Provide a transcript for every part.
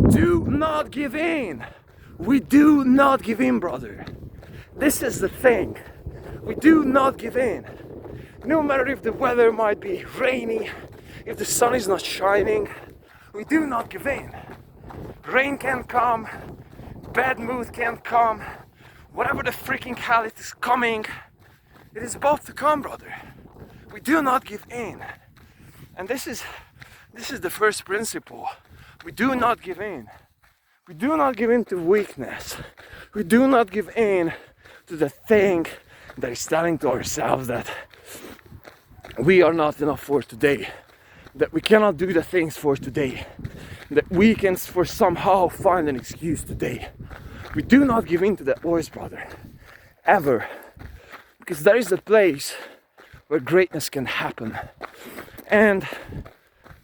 do not give in. We do not give in, brother. This is the thing. We do not give in. No matter if the weather might be rainy, if the sun is not shining, we do not give in. Rain can come, bad mood can come, whatever the freaking hell it is coming, it is about to come, brother. We do not give in. And this is the first principle. We do not give in. We do not give in to weakness. We do not give in to the thing that is telling to ourselves that we are not enough for today, that we cannot do the things for today, that we can for somehow find an excuse today. We do not give in to that voice, brother, ever, because that is the place where greatness can happen. And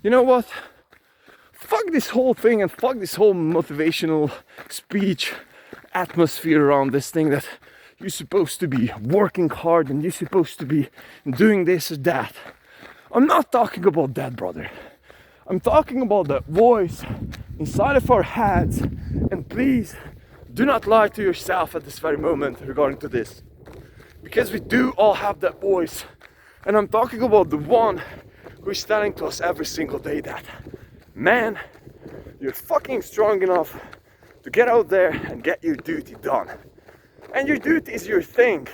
you know what? Fuck this whole thing and fuck this whole motivational speech atmosphere around this thing that you're supposed to be working hard and you're supposed to be doing this or that. I'm not talking about that, brother. I'm talking about that voice inside of our heads. And please do not lie to yourself at this very moment regarding to this, because we do all have that voice. And I'm talking about the one who is telling to us every single day that, man, you're fucking strong enough to get out there and get your duty done. And your duty is your thing.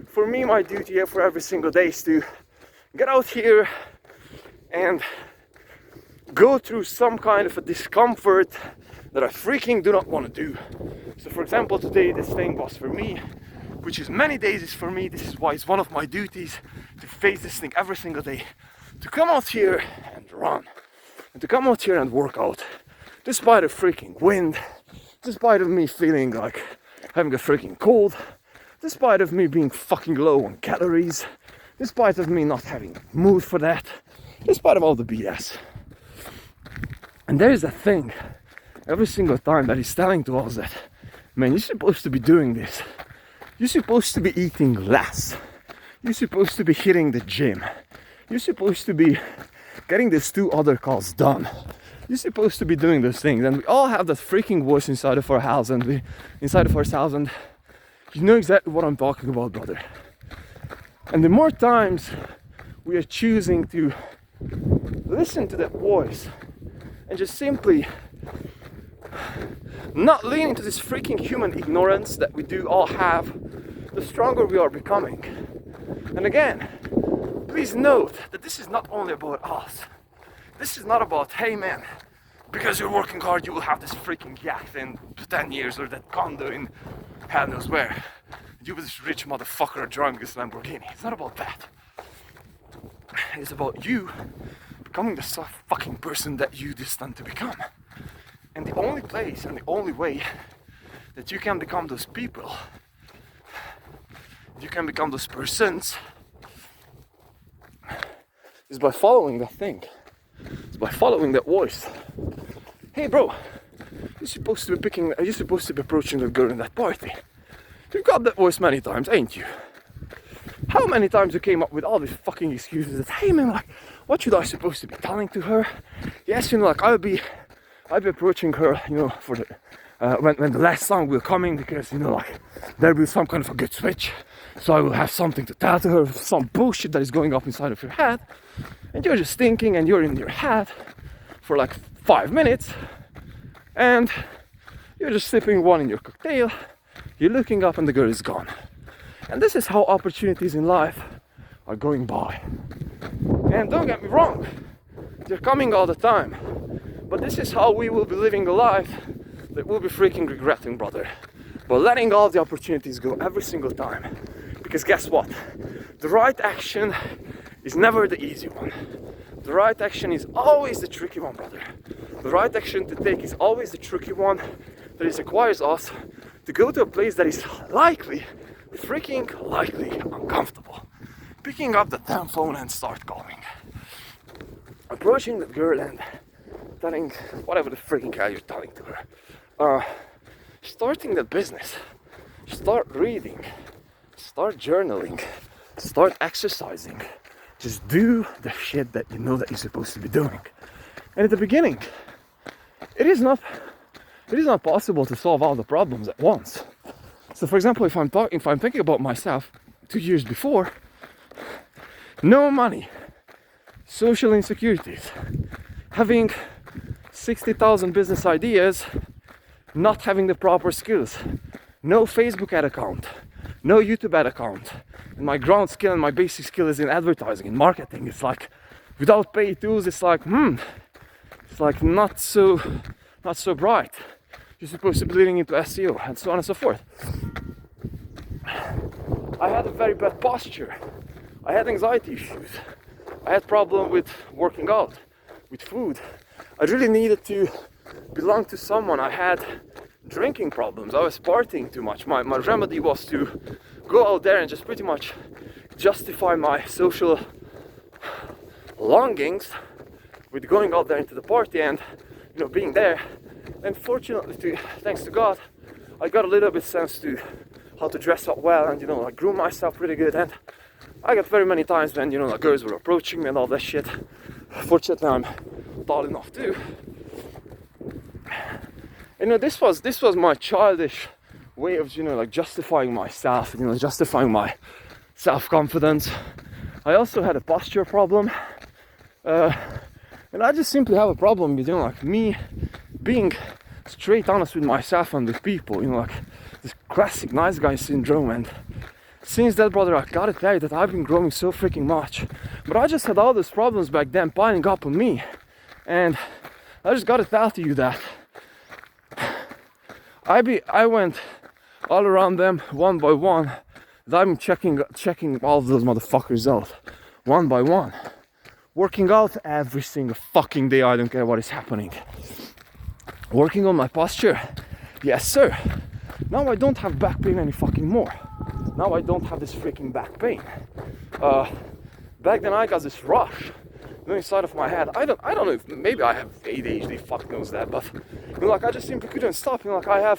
For me, my duty here for every single day is to get out here and go through some kind of a discomfort that I freaking do not want to do. So for example, today this thing was for me, which is many days is for me. This is why it's one of my duties to face this thing every single day. To come out here and run. And to come out here and work out. Despite the freaking wind. Despite of me feeling like having a freaking cold. Despite of me being fucking low on calories. Despite of me not having mood for that. Despite of all the BS. And there is a thing every single time that is telling to us that, man, you're supposed to be doing this. You're supposed to be eating less. You're supposed to be hitting the gym. You're supposed to be getting these 2 other calls done. You're supposed to be doing those things. And we all have that freaking voice inside of our house and inside of ourselves. And you know exactly what I'm talking about, brother. And the more times we are choosing to listen to that voice and just simply not lean into this freaking human ignorance that we do all have, the stronger we are becoming. And again, please note that this is not only about us. This is not about, hey man, because you're working hard you will have this freaking yacht in 10 years or that condo in hell knows where. You were this rich motherfucker driving this Lamborghini. It's not about that. It's about you becoming the fucking person that you destined to become. And the only place and the only way that you can become those people, you can become those persons, is by following that thing. It's by following that voice. Hey bro, you're supposed to be approaching that girl in that party. You've got that voice many times, ain't you? How many times you came up with all these fucking excuses that, hey man, like, what should I supposed to be telling to her? Yes, you know, like, I'll be approaching her, you know, for the when the last song will come in, because, you know, like, there will be some kind of a good switch, so I will have something to tell to her, some bullshit that is going up inside of your head, and you're just thinking, and you're in your head for like 5 minutes, and you're just sipping one in your cocktail, you're looking up and the girl is gone. And this is how opportunities in life are going by. And don't get me wrong, they're coming all the time, but this is how we will be living a life that we'll be freaking regretting, brother. But letting all the opportunities go every single time. Because guess what? The right action is never the easy one. The right action is always the tricky one, brother. The right action to take is always the tricky one that it requires us to go to a place that is freaking likely uncomfortable. Picking up the damn phone and start calling. Approaching that girl and telling whatever the freaking hell you're telling to her. Starting the business. Start reading. Start journaling. Start exercising. Just do the shit that you know that you're supposed to be doing. And at the beginning, it is not it is not possible to solve all the problems at once. So for example, if I'm thinking about myself 2 years before, no money, social insecurities, having 60,000 business ideas, not having the proper skills, no Facebook ad account, no YouTube ad account, and my ground skill and my basic skill is in advertising and marketing. It's like, without paid tools, it's like not so bright. You're supposed to be leading into SEO and so on and so forth. I had a very bad posture. I had anxiety issues. I had problem with working out, with food. I really needed to belong to someone. I had drinking problems. I was partying too much. My remedy was to go out there and just pretty much justify my social longings with going out there into the party and, you know, being there. And fortunately, thanks to God, I got a little bit sense to how to dress up well and, you know, like groom myself pretty good. And I got very many times when, you know, like girls were approaching me and all that shit. Fortunately, I'm tall enough too. You know, this was my childish way of, you know, like justifying myself, you know, justifying my self-confidence. I also had a posture problem, and I just simply have a problem with, you know, like me being straight honest with myself and with people, you know, like this classic nice guy syndrome. And since that, brother, I gotta tell you that I've been growing so freaking much. But I just had all those problems back then piling up on me, and I just gotta tell to you that I went all around them one by one. And I've been checking all of those motherfuckers out one by one, working out every single fucking day. I don't care what is happening. Working on my posture, yes sir. Now I don't have back pain any fucking more. Now I don't have this freaking back pain. Back then I got this rush, you know, inside of my head. I don't know if maybe I have ADHD, fuck knows that, but, you know, like I just simply couldn't stop. You know, like I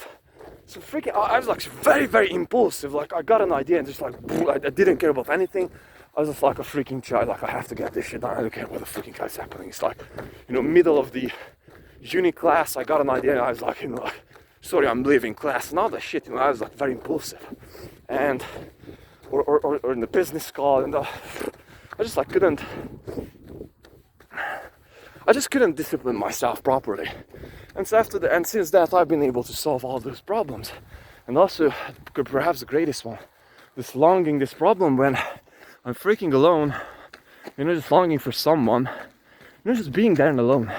was like very impulsive. Like I got an idea and just like I didn't care about anything. I was just like a freaking child. Like I have to get this shit done. I don't care what the freaking hell is happening. It's like, you know, middle of the uni class, I got an idea and I was like, you know, like, sorry, I'm leaving class and all that shit. You know, I was like very impulsive, and or in the business call, and I just like couldn't discipline myself properly. And so since that, I've been able to solve all those problems. And also, perhaps the greatest one, this longing, this problem when I'm freaking alone, you know, just longing for someone, you know, just being there and alone.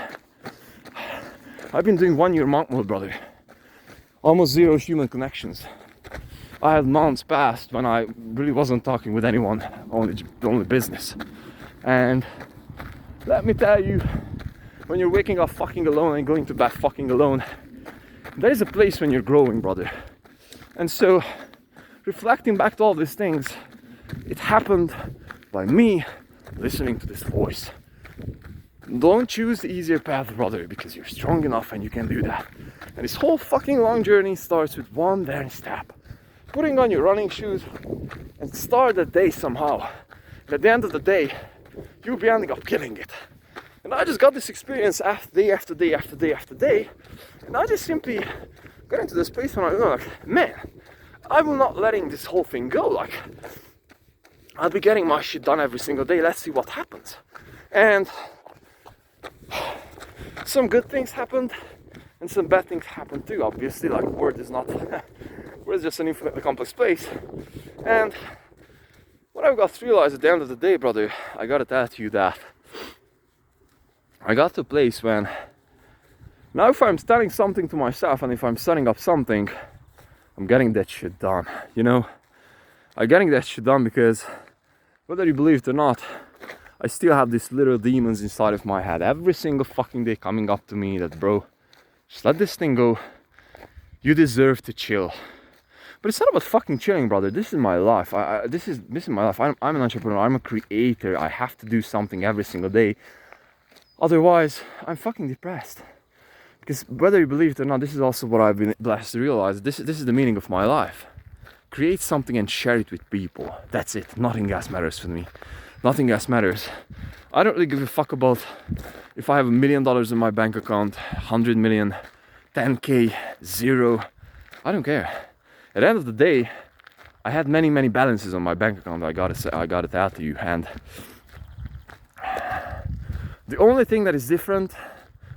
I've been doing 1 year monk mode, brother. Almost zero human connections. I had months past when I really wasn't talking with anyone, only business. And let me tell you, when you're waking up fucking alone and going to bed fucking alone, there is a place when you're growing, brother. And so, reflecting back to all these things, it happened by me listening to this voice. Don't choose the easier path, brother, because you're strong enough and you can do that. And this whole fucking long journey starts with one damn step. Putting on your running shoes and start the day somehow. And at the end of the day, you'll be ending up killing it. And I just got this experience day after day after day after day. And I just simply got into this place when I was like, man, I'm not letting this whole thing go. Like, I'll be getting my shit done every single day. Let's see what happens. And some good things happened and some bad things happened too. Obviously, like, world is just an infinitely complex place. And what I've got to realize at the end of the day, brother, I gotta tell you that I got to a place when now if I'm telling something to myself and if I'm setting up something, I'm getting that shit done, you know? I'm getting that shit done because whether you believe it or not, I still have these little demons inside of my head every single fucking day coming up to me that, bro, just let this thing go. You deserve to chill. But it's not about fucking chilling, brother. This is my life. This is my life. I'm an entrepreneur. I'm a creator. I have to do something every single day. Otherwise, I'm fucking depressed. Because whether you believe it or not, this is also what I've been blessed to realize. This is the meaning of my life. Create something and share it with people. That's it. Nothing else matters for me. Nothing else matters. I don't really give a fuck about if I have $1 million in my bank account, 100 million, 10k, 0. I don't care. At the end of the day, I had many balances on my bank account. I got it out to you, and the only thing that is different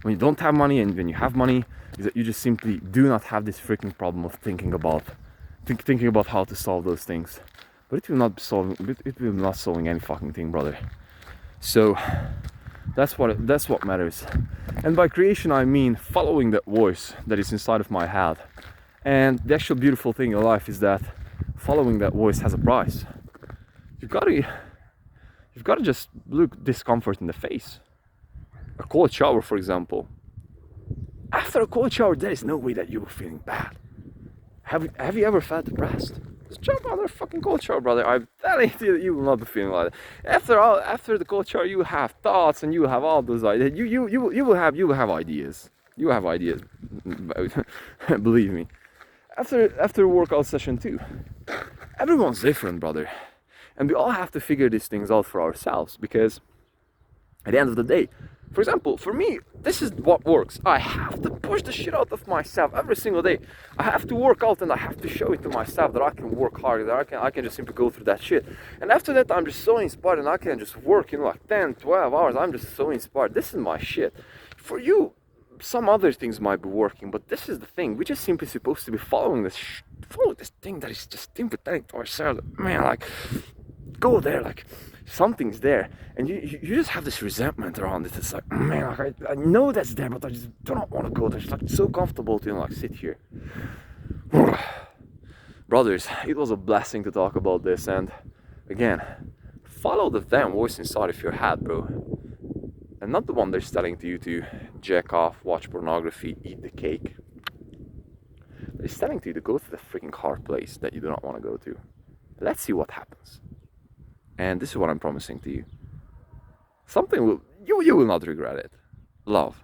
when you don't have money and when you have money is that you just simply do not have this freaking problem of thinking about how to solve those things. But it will not be solving any fucking thing, brother. So that's what matters. And by creation I mean following that voice that is inside of my head. And the actual beautiful thing in life is that following that voice has a price. You've got to just look discomfort in the face. A cold shower, for example. After a cold shower, there is no way that you were feeling bad. Have you ever felt depressed? Just jump under a fucking cold shower, brother. I'm telling you that you will not be feeling like that. After the cold shower, you have thoughts and you have all those ideas. You will have ideas. You have ideas. Believe me. After a workout session too. Everyone's different, brother. And we all have to figure these things out for ourselves, because at the end of the day, for example, for me, this is what works. I have to push the shit out of myself every single day. I have to work out and I have to show it to myself that I can work hard, that I can just simply go through that shit. And after that, I'm just so inspired and I can just work, like 10, 12 hours. I'm just so inspired. This is my shit. For you, some other things might be working, but this is the thing. We're just simply supposed to be following this thing that is just simply telling to ourselves, man, like, go there, like, something's there, and you just have this resentment around it. It's like, man, like, I know that's there, but I just do not want to go there. It's like so comfortable to like sit here. Brothers, it was a blessing to talk about this, and again, follow the damn voice inside of your head, bro, and not the one that's telling to you to jack off, watch pornography, eat the cake. It's telling to you to go to the freaking hard place that you do not want to go to. Let's see what happens. And this is what I'm promising to you. You will not regret it. Love.